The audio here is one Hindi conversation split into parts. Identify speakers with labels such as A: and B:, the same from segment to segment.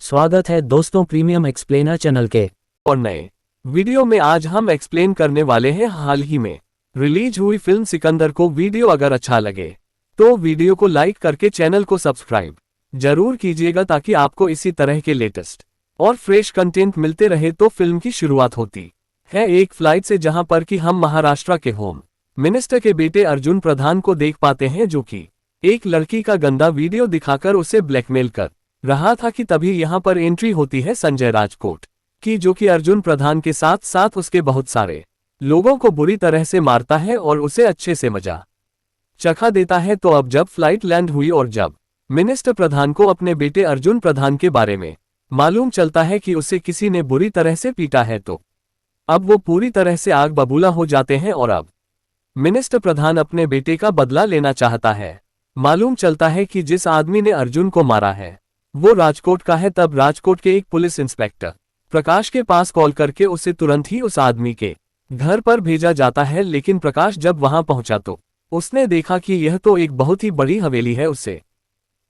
A: स्वागत है दोस्तों प्रीमियम एक्सप्लेनर चैनल के
B: और नए वीडियो में आज हम एक्सप्लेन करने वाले हैं हाल ही में रिलीज हुई फिल्म सिकंदर को। वीडियो अगर अच्छा लगे तो वीडियो को लाइक करके चैनल को सब्सक्राइब जरूर कीजिएगा ताकि आपको इसी तरह के लेटेस्ट और फ्रेश कंटेंट मिलते रहे। तो फिल्म की शुरुआत होती है एक फ्लाइट से, जहां पर कि हम महाराष्ट्र के होम मिनिस्टर के बेटे अर्जुन प्रधान को देख पाते हैं, जो कि एक लड़की का गंदा वीडियो दिखाकर उसे ब्लैकमेल कर रहा था। कि तभी यहां पर एंट्री होती है संजय राजकोट की, जो कि अर्जुन प्रधान के साथ साथ उसके बहुत सारे लोगों को बुरी तरह से मारता है और उसे अच्छे से मजा चखा देता है। तो अब जब फ्लाइट लैंड हुई और जब मिनिस्टर प्रधान को अपने बेटे अर्जुन प्रधान के बारे में मालूम चलता है कि उसे किसी ने बुरी तरह से पीटा है, तो अब वो पूरी तरह से आग बबूला हो जाते हैं और अब मिनिस्टर प्रधान अपने बेटे का बदला लेना चाहता है। मालूम चलता है कि जिस आदमी ने अर्जुन को मारा है वो राजकोट का है। तब राजकोट के एक पुलिस इंस्पेक्टर प्रकाश के पास कॉल करके उसे तुरंत ही उस आदमी के घर पर भेजा जाता है। लेकिन प्रकाश जब वहां पहुंचा तो उसने देखा कि यह तो एक बहुत ही बड़ी हवेली है। उसे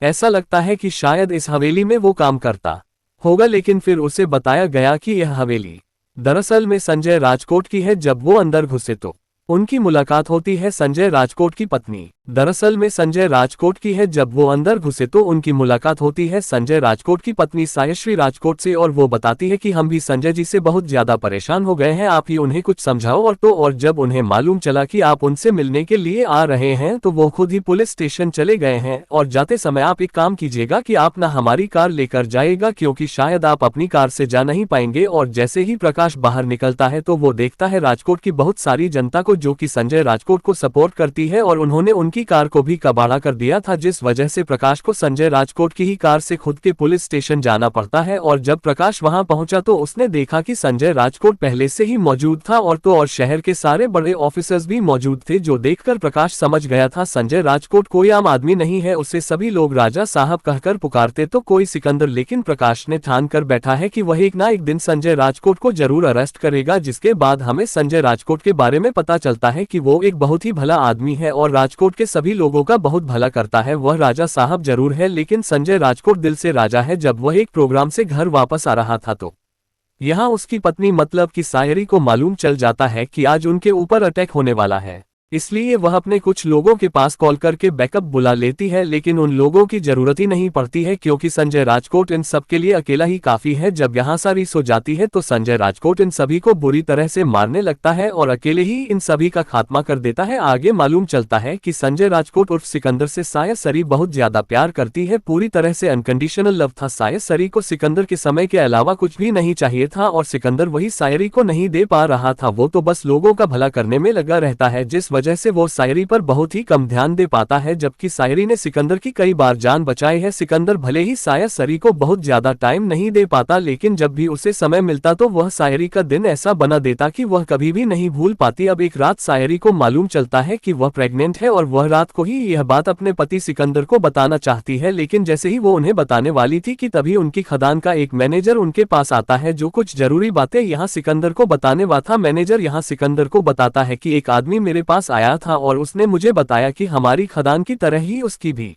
B: ऐसा लगता है कि शायद इस हवेली में वो काम करता होगा, लेकिन फिर उसे बताया गया कि यह हवेली दरअसल में संजय राजकोट की है। जब वो अंदर घुसे तो उनकी मुलाकात होती है संजय राजकोट की पत्नी दरअसल में संजय राजकोट की है। जब वो अंदर घुसे तो उनकी मुलाकात होती है संजय राजकोट की पत्नी सायश्री राजकोट से, और वो बताती है कि हम भी संजय जी से बहुत ज्यादा परेशान हो गए हैं, आप ही उन्हें कुछ समझाओ। और जब उन्हें मालूम चला कि आप उनसे मिलने के लिए आ रहे हैं तो वो खुद ही पुलिस स्टेशन चले गए हैं। और जाते समय आप एक काम कीजिएगा कि आप ना हमारी कार लेकर जाइएगा, क्योंकि शायद आप अपनी कार से जा नहीं पाएंगे। और जैसे ही प्रकाश बाहर निकलता है तो वो देखता है राजकोट की बहुत सारी जनता को, जो कि संजय राजकोट को सपोर्ट करती है, और उन्होंने उनकी कार को भी कबाड़ा कर दिया था, जिस वजह से प्रकाश को संजय राजकोट की ही कार से खुद के पुलिस स्टेशन जाना पड़ता है। और जब प्रकाश वहां पहुंचा तो उसने देखा कि संजय राजकोट पहले से ही मौजूद था, और शहर के सारे बड़े ऑफिसर्स भी मौजूद थे, जो देखकर प्रकाश समझ गया था संजय राजकोट कोई आम आदमी नहीं है। उसे सभी लोग राजा साहब कहकर पुकारते तो कोई सिकंदर, लेकिन प्रकाश ने ठान कर बैठा है कि वह एक ना एक दिन संजय राजकोट को जरूर अरेस्ट करेगा। जिसके बाद हमें संजय राजकोट के बारे में पता चलता है कि वो एक बहुत ही भला आदमी है और राजकोट के सभी लोगों का बहुत भला करता है। वह राजा साहब जरूर है, लेकिन संजय राजकोट दिल से राजा है। जब वह एक प्रोग्राम से घर वापस आ रहा था तो यहाँ उसकी पत्नी मतलब कि सायरी को मालूम चल जाता है कि आज उनके ऊपर अटैक होने वाला है, इसलिए वह अपने कुछ लोगों के पास कॉल करके बैकअप बुला लेती है। लेकिन उन लोगों की जरूरत ही नहीं पड़ती है, क्योंकि संजय राजकोट इन सब के लिए अकेला ही काफी है। जब यहाँ सारी सो जाती है तो संजय राजकोट इन सभी को बुरी तरह से मारने लगता है और अकेले ही इन सभी का खात्मा कर देता है। आगे मालूम चलता है कि संजय राजकोट उर्फ सिकंदर से सायसरी बहुत ज्यादा प्यार करती है, पूरी तरह से अनकंडीशनल लव था। सायसरी को सिकंदर के समय के अलावा कुछ भी नहीं चाहिए था और सिकंदर वही सायरी को नहीं दे पा रहा था। वो तो बस लोगों का भला करने में लगा रहता है, जिस वजह से वो सायरी पर बहुत ही कम ध्यान दे पाता है, जबकि सायरी ने सिकंदर की कई बार जान बचाई है। सिकंदर भले ही सायरी को बहुत ज्यादा टाइम नहीं दे पाता, लेकिन जब भी उसे समय मिलता तो वह सायरी का दिन ऐसा बना देता कि वह कभी भी नहीं भूल पाती। अब एक रात सायरी को मालूम चलता है कि वह प्रेग्नेंट है और वह रात को ही यह बात अपने पति सिकंदर को बताना चाहती है, लेकिन जैसे ही वो उन्हें बताने वाली थी कि तभी उनकी खदान का एक मैनेजर उनके पास आता है, जो कुछ जरूरी बातें यहाँ सिकंदर को बताने वाला था। मैनेजर यहाँ सिकंदर को बताता है कि एक आदमी मेरे पास आया था और उसने मुझे बताया कि हमारी खदान की तरह ही उसकी भी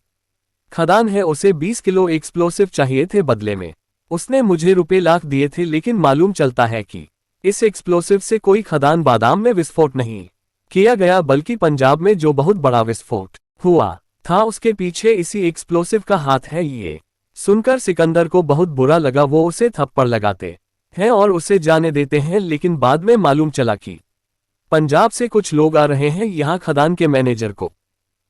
B: खदान है, उसे 20 किलो एक्सप्लोसिव चाहिए थे, बदले में उसने मुझे रुपए लाख दिए थे। लेकिन मालूम चलता है कि इस एक्सप्लोसिव से कोई खदान बादाम में विस्फोट नहीं किया गया, बल्कि पंजाब में जो बहुत बड़ा विस्फोट हुआ था उसके पीछे इसी एक्सप्लोसिव का हाथ है। ये सुनकर सिकंदर को बहुत बुरा लगा, वो उसे थप्पड़ लगाते हैं और उसे जाने देते हैं। लेकिन बाद में मालूम चला कि पंजाब से कुछ लोग आ रहे हैं यहाँ खदान के मैनेजर को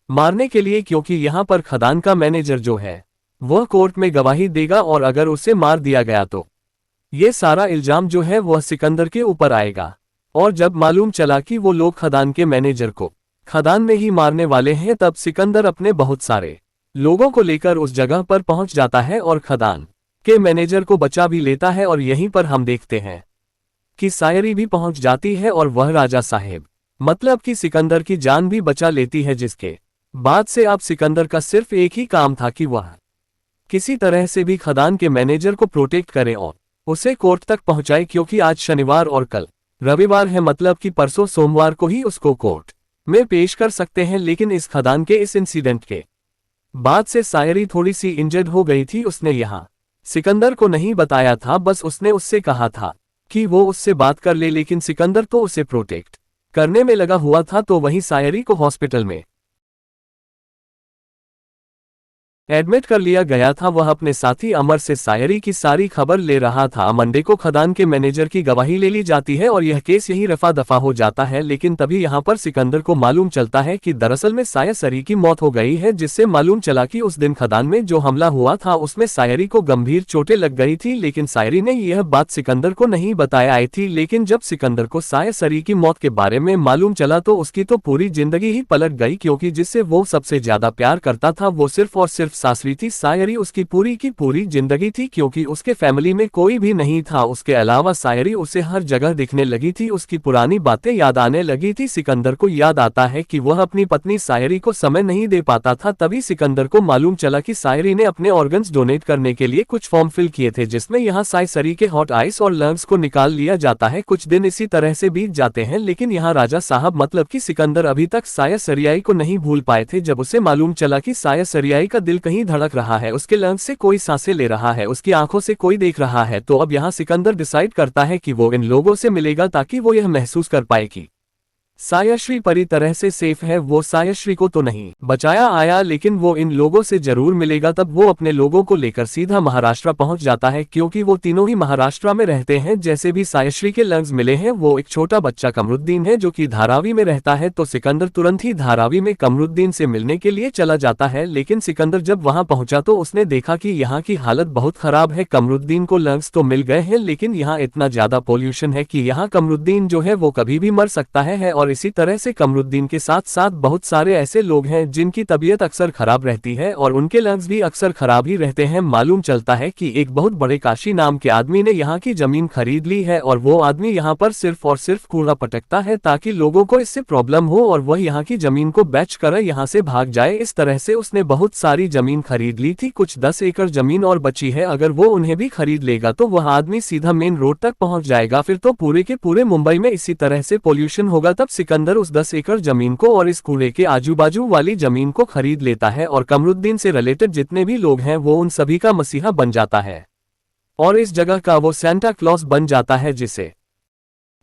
B: मारने के लिए, क्योंकि यहाँ पर खदान का मैनेजर जो है वह कोर्ट में गवाही देगा और अगर उसे मार दिया गया तो ये सारा इल्जाम जो है वह सिकंदर के ऊपर आएगा। और जब मालूम चला कि वो लोग खदान के मैनेजर को खदान में ही मारने वाले हैं, तब सिकंदर अपने बहुत सारे लोगों को लेकर उस जगह पर पहुंच जाता है और खदान के मैनेजर को बचा भी लेता है। और यहीं पर हम देखते हैं कि सायरी भी पहुंच जाती है और वह राजा साहेब मतलब कि सिकंदर की जान भी बचा लेती है, जिसके बाद से अब सिकंदर का सिर्फ एक ही काम था कि वह किसी तरह से भी खदान के मैनेजर को प्रोटेक्ट करे और उसे कोर्ट तक पहुंचाए, क्योंकि आज शनिवार और कल रविवार है, मतलब कि परसों सोमवार को ही उसको कोर्ट में पेश कर सकते हैं। लेकिन इस खदान के इस इंसिडेंट के बाद से सायरी थोड़ी सी इंजर्ड हो गई थी। उसने यहाँ सिकंदर को नहीं बताया था, बस उसने उससे कहा था कि वो उससे बात कर ले, लेकिन सिकंदर तो उसे प्रोटेक्ट करने में लगा हुआ था। तो वहीं सायरी को हॉस्पिटल में एडमिट कर लिया गया था। वह अपने साथी अमर से सायरी की सारी खबर ले रहा था। मंडे को खदान के मैनेजर की गवाही ले ली जाती है और यह केस यही रफा दफा हो जाता है। लेकिन तभी यहां पर सिकंदर को मालूम चलता है कि दरअसल में सायरी की मौत हो गई है, जिससे मालूम चला कि उस दिन खदान में जो हमला हुआ था उसमें सायरी को गंभीर चोटें लग गई थी। लेकिन सायरी ने यह बात सिकंदर को नहीं बताया आई थी। लेकिन जब सिकंदर को सायरी की मौत के बारे में मालूम चला तो उसकी तो पूरी जिंदगी ही पलट गई, क्योंकि जिससे वो सबसे ज्यादा प्यार करता था वो सिर्फ और सिर्फ सासरी थी। सायरी उसकी पूरी की पूरी जिंदगी थी, क्योंकि उसके फैमिली में कोई भी नहीं था उसके अलावा। सायरी उसे हर जगह दिखने लगी थी, उसकी पुरानी बातें याद आने लगी थी। सिकंदर को याद आता है कि वह अपनी पत्नी सायरी को समय नहीं दे पाता था। तभी सिकंदर को मालूम चला कि सायरी ने अपने ऑर्गन्स डोनेट करने के लिए कुछ फॉर्म फिल किए थे, जिसमें यहाँ सायरी के हॉट आइस और लंग्स को निकाल लिया जाता है। कुछ दिन इसी तरह से बीत जाते हैं, लेकिन यहाँ राजा साहब मतलब कि सिकंदर अभी तक सायरी को नहीं भूल पाए थे। जब उसे मालूम चला कि सायरी का दिल कहीं धड़क रहा है, उसके लंग्स से कोई सांसें ले रहा है, उसकी आंखों से कोई देख रहा है, तो अब यहाँ सिकंदर डिसाइड करता है कि वो इन लोगों से मिलेगा ताकि वो यह महसूस कर पाए कि सायश्री पूरी तरह से सेफ है। वो सायश्री को तो नहीं बचाया आया, लेकिन वो इन लोगों से जरूर मिलेगा। तब वो अपने लोगों को लेकर सीधा महाराष्ट्र पहुंच जाता है, क्योंकि वो तीनों ही महाराष्ट्र में रहते हैं। जैसे भी सायश्री के लंग्स मिले हैं, वो एक छोटा बच्चा कमरुद्दीन है जो कि धारावी में रहता है। तो सिकंदर तुरंत ही धारावी में कमरुद्दीन से मिलने के लिए चला जाता है। लेकिन सिकंदर जब वहां पहुंचा तो उसने देखा कि यहाँ की हालत बहुत खराब है। कमरुद्दीन को लंग्स तो मिल गए हैं, लेकिन यहाँ इतना ज्यादा पोल्यूशन है कि यहाँ कमरुद्दीन जो है वो कभी भी मर सकता है। और इसी तरह से कमरुद्दीन के साथ साथ बहुत सारे ऐसे लोग हैं जिनकी तबीयत अक्सर खराब रहती है और उनके लंग्स भी अक्सर खराब ही रहते हैं। मालूम चलता है कि एक बहुत बड़े काशी नाम के आदमी ने यहाँ की जमीन खरीद ली है और वो आदमी यहाँ पर सिर्फ और सिर्फ कूड़ा पटकता है ताकि लोगों को इससे प्रॉब्लम हो और वह यहाँ की जमीन को बेच कर यहाँ से भाग जाए। इस तरह से उसने बहुत सारी जमीन खरीद ली थी, कुछ 10 एकड़ जमीन और बची है। अगर वो उन्हें भी खरीद लेगा तो वह आदमी सीधा मेन रोड तक पहुंच जाएगा, फिर तो पूरे के पूरे मुंबई में इसी तरह से पोल्यूशन होगा। तब सिकंदर उस 10 एकड़ जमीन को और इस कूड़े के आजू बाजू वाली जमीन को खरीद लेता है और कमरुद्दीन से रिलेटेड जितने भी लोग हैं वो उन सभी का मसीहा बन जाता है और इस जगह का वो सेंटा क्लॉज बन जाता है, जिसे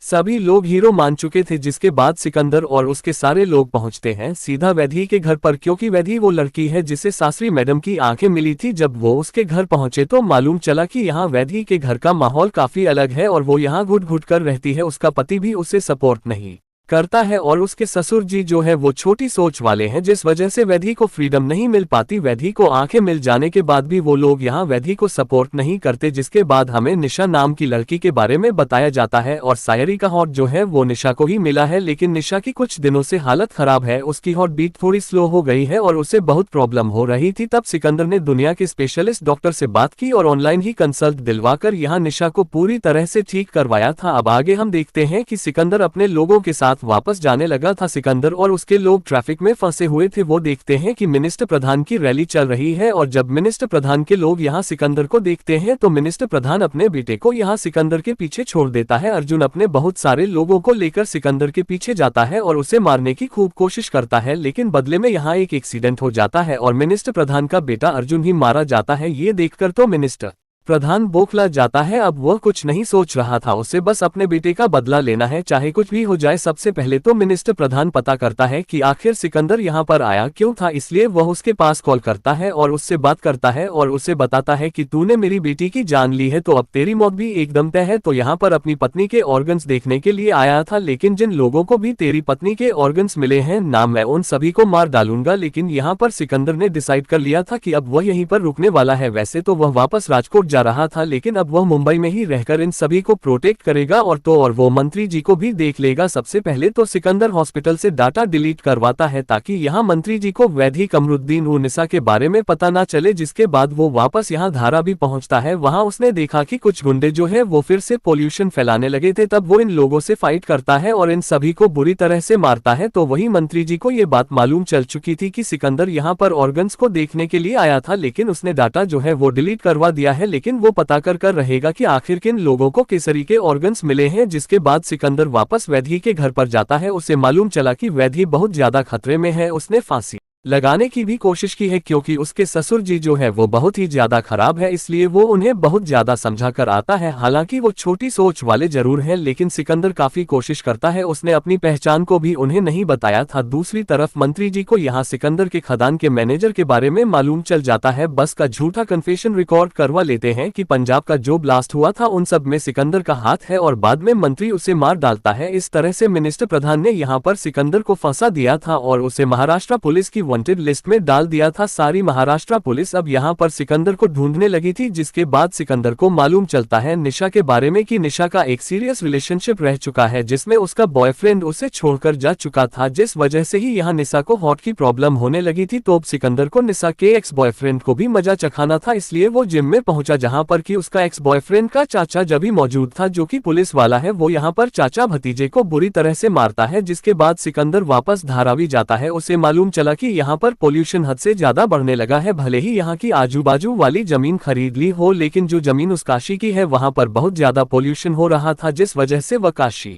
B: सभी लोग हीरो मान चुके थे। जिसके बाद सिकंदर और उसके सारे लोग पहुंचते हैं सीधा वैधी के घर पर, क्योंकि वैधी वो लड़की है जिसे सासरी मैडम की आंखें मिली थी। जब वो उसके घर पहुंचे तो मालूम चला कि यहाँ वैधी के घर का माहौल काफी अलग है और वो यहाँ घुट घुट कर रहती है। उसका पति भी उसे सपोर्ट नहीं करता है और उसके ससुर जी जो है वो छोटी सोच वाले हैं, जिस वजह से वैधी को फ्रीडम नहीं मिल पाती। वैधी को आंखें मिल जाने के बाद भी वो लोग यहाँ वैधी को सपोर्ट नहीं करते। जिसके बाद हमें निशा नाम की लड़की के बारे में बताया जाता है और सायरी का हॉट जो है वो निशा को ही मिला है। लेकिन निशा की कुछ दिनों से हालत खराब है, उसकी हॉट बीट थोड़ी स्लो हो गई है और उसे बहुत प्रॉब्लम हो रही थी। तब सिकंदर ने दुनिया के स्पेशलिस्ट डॉक्टर से बात की और ऑनलाइन ही कंसल्ट दिलवाकर यहाँ निशा को पूरी तरह से ठीक करवाया था। अब आगे हम देखते हैं कि सिकंदर अपने लोगों के साथ वापस जाने लगा था। सिकंदर और उसके लोग ट्रैफिक में फंसे हुए थे। वो देखते हैं कि मिनिस्टर प्रधान की रैली चल रही है और जब मिनिस्टर प्रधान के लोग यहाँ सिकंदर को देखते हैं तो मिनिस्टर प्रधान अपने बेटे को यहाँ सिकंदर के पीछे छोड़ देता है। अर्जुन अपने बहुत सारे लोगों को लेकर सिकंदर के पीछे जाता है और उसे मारने की खूब कोशिश करता है, लेकिन बदले में यहाँ एक एक्सीडेंट हो जाता है और मिनिस्टर प्रधान का बेटा अर्जुन ही मारा जाता है। ये देखकर तो मिनिस्टर प्रधान बौखला जाता है। अब वह कुछ नहीं सोच रहा था, उसे बस अपने बेटे का बदला लेना है चाहे कुछ भी हो जाए। सबसे पहले तो मिनिस्टर प्रधान पता करता है कि आखिर सिकंदर यहाँ पर आया क्यों था, इसलिए वह उसके पास कॉल करता है और उससे बात करता है और उसे बताता है कि तूने मेरी बेटी की जान ली है तो अब तेरी मौत भी एकदम तय है। तो यहाँ पर अपनी पत्नी के ऑर्गन्स देखने के लिए आया था, लेकिन जिन लोगों को भी तेरी पत्नी के ऑर्गन्स मिले हैं ना, मैं उन सभी को मार डालूंगा। लेकिन यहाँ पर सिकंदर ने डिसाइड कर लिया था कि अब वह यहीं पर रुकने वाला है। वैसे तो वह वापस राजकोट जा रहा था, लेकिन अब वह मुंबई में ही रहकर इन सभी को प्रोटेक्ट करेगा और वो मंत्री जी को भी देख लेगा। सबसे पहले तो सिकंदर हॉस्पिटल से डाटा डिलीट करवाता है ताकि यहाँ मंत्री जी को वैधी कमरुद्दीन उनिसा के बारे में पता ना चले। जिसके बाद वो वापस यहाँ धारा भी पहुंचता है। वहां उसने देखा कि कुछ गुंडे जो है वो फिर से पोल्यूशन फैलाने लगे थे। तब वो इन लोगों से फाइट करता है और इन सभी को बुरी तरह से मारता है। तो वही मंत्री जी को ये बात मालूम चल चुकी थी कि सिकंदर यहाँ पर ऑर्गन्स को देखने के लिए आया था, लेकिन उसने डाटा जो है वो डिलीट करवा दिया है। लेकिन वो पता कर रहेगा कि आखिर किन लोगों को केसरी के ऑर्गन्स मिले हैं। जिसके बाद सिकंदर वापस वैधी के घर पर जाता है। उसे मालूम चला कि वैधी बहुत ज्यादा खतरे में है, उसने फांसी लगाने की भी कोशिश की है, क्योंकि उसके ससुर जी जो है वो बहुत ही ज्यादा खराब है, इसलिए वो उन्हें बहुत ज्यादा समझा कर आता है। हालांकि वो छोटी सोच वाले जरूर हैं, लेकिन सिकंदर काफी कोशिश करता है। उसने अपनी पहचान को भी उन्हें नहीं बताया था। दूसरी तरफ मंत्री जी को यहाँ सिकंदर के खदान के मैनेजर के बारे में मालूम चल जाता है। बस का झूठा कन्फेशन रिकॉर्ड करवा लेते हैं कि पंजाब का जो ब्लास्ट हुआ था उन सब में सिकंदर का हाथ है, और बाद में मंत्री उसे मार डालता है। इस तरह से मिनिस्टर प्रधान ने यहाँ पर सिकंदर को फंसा दिया था और उसे महाराष्ट्र पुलिस की वांटेड लिस्ट में डाल दिया था। सारी महाराष्ट्र पुलिस अब यहाँ पर सिकंदर को ढूंढने लगी थी, जिसके बाद सिकंदर को मालूम चलता है निशा के बारे में कि निशा का एक सीरियस रिलेशनशिप रह चुका है, जिसमें उसका बॉयफ्रेंड उसे छोड़कर जा चुका था, जिस वजह से ही यहाँ निशा को हॉट की प्रॉब्लम होने लगी थी। तो अब सिकंदर को निशा के एक्स बॉयफ्रेंड को भी मजा चखाना था, इसलिए वो जिम में पहुंचा, जहां पर कि उसका एक्स बॉयफ्रेंड का चाचा जब भी मौजूद था, जो कि पुलिस वाला है। वो यहाँ पर चाचा भतीजे को बुरी तरह से मारता है, जिसके बाद सिकंदर वापस धारावी जाता है। उसे मालूम चला कि यहाँ पर पोल्यूशन हद से ज्यादा बढ़ने लगा है। भले ही यहाँ की आजू बाजू वाली जमीन खरीद ली हो, लेकिन जो जमीन उस काशी की है वहां पर बहुत ज्यादा पोल्यूशन हो रहा था, जिस वजह से वह काशी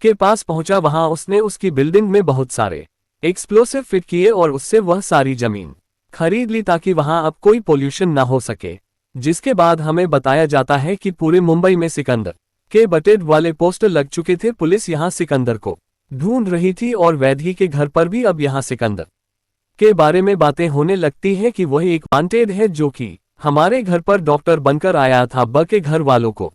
B: के पास पहुंचा। वहां उसने उसकी बिल्डिंग में बहुत सारे एक्सप्लोसिव फिट किए और उससे वह सारी जमीन खरीद ली ताकि वहां अब कोई पोल्यूशन ना हो सके। जिसके बाद हमें बताया जाता है कि पूरे मुंबई में सिकंदर के बटेड वाले पोस्टर लग चुके थे। पुलिस यहाँ सिकंदर को ढूंढ रही थी और वैद्य के घर पर भी अब यहाँ सिकंदर के बारे में बातें होने लगती हैं कि वह एक वांटेड है, जो कि हमारे घर पर डॉक्टर बनकर आया था। ब के घर वालों को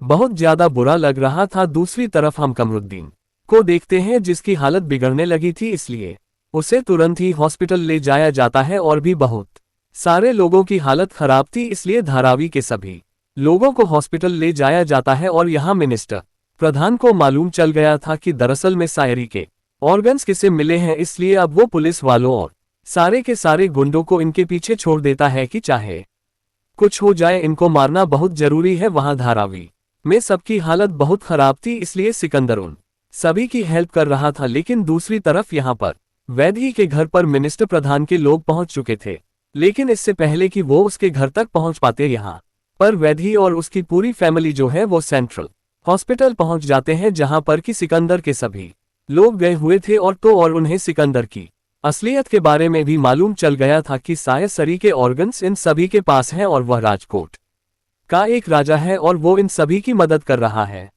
B: बहुत ज्यादा बुरा लग रहा था। दूसरी तरफ हम कमरुद्दीन को देखते हैं, जिसकी हालत बिगड़ने लगी थी, इसलिए उसे तुरंत ही हॉस्पिटल ले जाया जाता है। और भी बहुत सारे लोगों की हालत खराब थी, इसलिए धारावी के सभी लोगों को हॉस्पिटल ले जाया जाता है। और यहाँ मिनिस्टर प्रधान को मालूम चल गया था कि दरअसल में शायरी के ऑर्गन्स किसे मिले हैं, इसलिए अब वो पुलिस वालों और सारे के सारे गुंडों को इनके पीछे छोड़ देता है कि चाहे कुछ हो जाए, इनको मारना बहुत जरूरी है। वहां धारावी में सबकी हालत बहुत खराब थी, इसलिए सिकंदर उन सभी की हेल्प कर रहा था। लेकिन दूसरी तरफ यहाँ पर वैद्य के घर पर मिनिस्टर प्रधान के लोग पहुंच चुके थे, लेकिन इससे पहले कि वो उसके घर तक पहुंच पाते, यहाँ पर वैद्य और उसकी पूरी फैमिली जो है वो सेंट्रल हॉस्पिटल पहुंच जाते हैं, जहां पर कि सिकंदर के सभी लोग गए हुए थे। और उन्हें सिकंदर की असलियत के बारे में भी मालूम चल गया था कि शायद शरीर के ऑर्गन्स इन सभी के पास हैं और वह राजकोट का एक राजा है और वो इन सभी की मदद कर रहा है।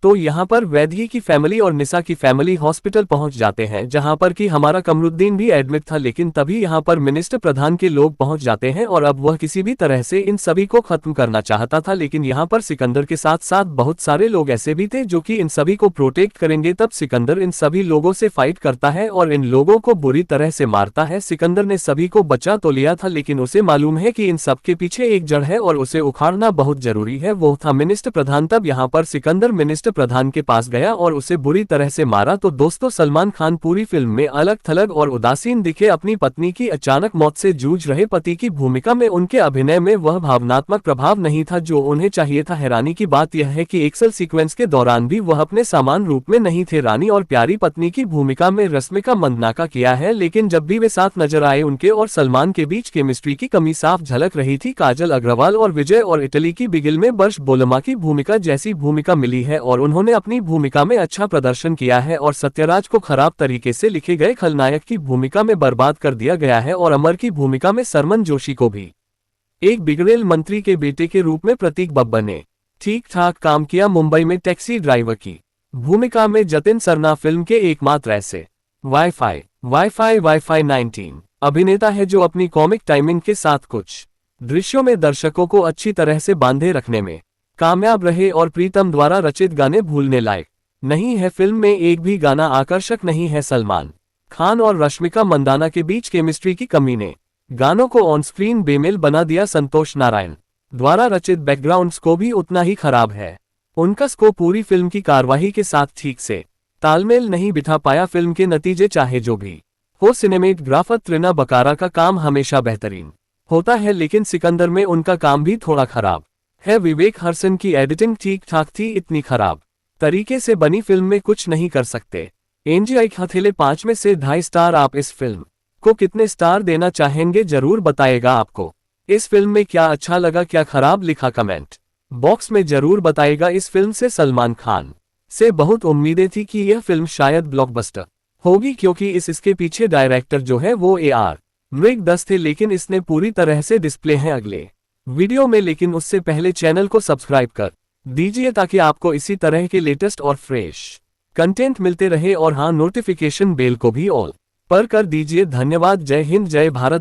B: तो यहाँ पर वैद्य की फैमिली और निशा की फैमिली हॉस्पिटल पहुंच जाते हैं, जहां पर कि हमारा कमरुद्दीन भी एडमिट था। लेकिन तभी यहाँ पर मिनिस्टर प्रधान के लोग पहुंच जाते हैं और अब वह किसी भी तरह से इन सभी को खत्म करना चाहता था। लेकिन यहाँ पर सिकंदर के साथ साथ बहुत सारे लोग ऐसे भी थे जो कि इन सभी को प्रोटेक्ट करेंगे। तब सिकंदर इन सभी लोगों से फाइट करता है और इन लोगों को बुरी तरह से मारता है। सिकंदर ने सभी को बचा तो लिया था, लेकिन उसे मालूम है कि इन सब के पीछे एक जड़ है और उसे उखाड़ना बहुत जरूरी है, वो था मिनिस्टर प्रधान। तब यहाँ पर सिकंदर मिनिस्टर प्रधान के पास गया और उसे बुरी तरह से मारा। तो दोस्तों, सलमान खान पूरी फिल्म में अलग थलग और उदासीन दिखे। अपनी पत्नी की अचानक मौत से जूझ रहे पति की भूमिका में उनके अभिनय में वह भावनात्मक प्रभाव नहीं था जो उन्हें चाहिए था। हैरानी की बात यह है कि एक्शन सीक्वेंस के दौरान भी वह अपने समान रूप में नहीं थे। रानी और प्यारी पत्नी की भूमिका में रश्मिका मंदाना किया है, लेकिन जब भी वे साथ नजर आए उनके और सलमान के बीच केमिस्ट्री की कमी साफ झलक रही थी। काजल अग्रवाल और विजय और इटली की बिगिल में बर्ष बोलमा की भूमिका जैसी भूमिका मिली है और उन्होंने अपनी भूमिका में अच्छा प्रदर्शन किया है। और सत्यराज को खराब तरीके से लिखे गए खलनायक की भूमिका में बर्बाद कर दिया गया है। और अमर की भूमिका में सरमन जोशी को भी एक बिगड़ेल मंत्री के बेटे के रूप में प्रतीक बब्बर ने ठीक ठाक काम किया। मुंबई में टैक्सी ड्राइवर की भूमिका में जतिन सरना फिल्म के एकमात्र ऐसे वाईफाई 19 अभिनेता है जो अपनी कॉमिक टाइमिंग के साथ कुछ दृश्यों में दर्शकों को अच्छी तरह से बांधे रखने में कामयाब रहे। और प्रीतम द्वारा रचित गाने भूलने लायक नहीं है। फिल्म में एक भी गाना आकर्षक नहीं है। सलमान खान और रश्मिका मंदाना के बीच केमिस्ट्री की कमी ने गानों को ऑन स्क्रीन बेमेल बना दिया। संतोष नारायण द्वारा रचित बैकग्राउंड स्कोर भी उतना ही खराब है। उनका स्कोर पूरी फिल्म की कार्यवाही के साथ ठीक से तालमेल नहीं बिठा पाया। फिल्म के नतीजे चाहे जो भी हो, सिनेमेटोग्राफर त्रिना बकारा का काम हमेशा बेहतरीन होता है, लेकिन सिकंदर में उनका काम भी थोड़ा खराब है। विवेक हर्सन की एडिटिंग ठीक ठाक थी, इतनी खराब तरीके से बनी फिल्म में कुछ नहीं कर सकते। एनजीआई हथेले 5 में से 2.5 स्टार। आप इस फिल्म को कितने स्टार देना चाहेंगे जरूर बताएगा। आपको इस फिल्म में क्या अच्छा लगा, क्या खराब, लिखा कमेंट बॉक्स में जरूर बताएगा। इस फिल्म से सलमान खान से बहुत उम्मीदें थी कि यह फिल्म शायद ब्लॉकबस्टर होगी, क्योंकि इसके पीछे डायरेक्टर जो है वो AR मृगदस थे, लेकिन इसने पूरी तरह से डिस्प्ले है अगले वीडियो में। लेकिन उससे पहले चैनल को सब्सक्राइब कर दीजिए ताकि आपको इसी तरह के लेटेस्ट और फ्रेश कंटेंट मिलते रहे, और हाँ, नोटिफिकेशन बेल को भी ऑल पर कर दीजिए। धन्यवाद। जय हिंद, जय भारत।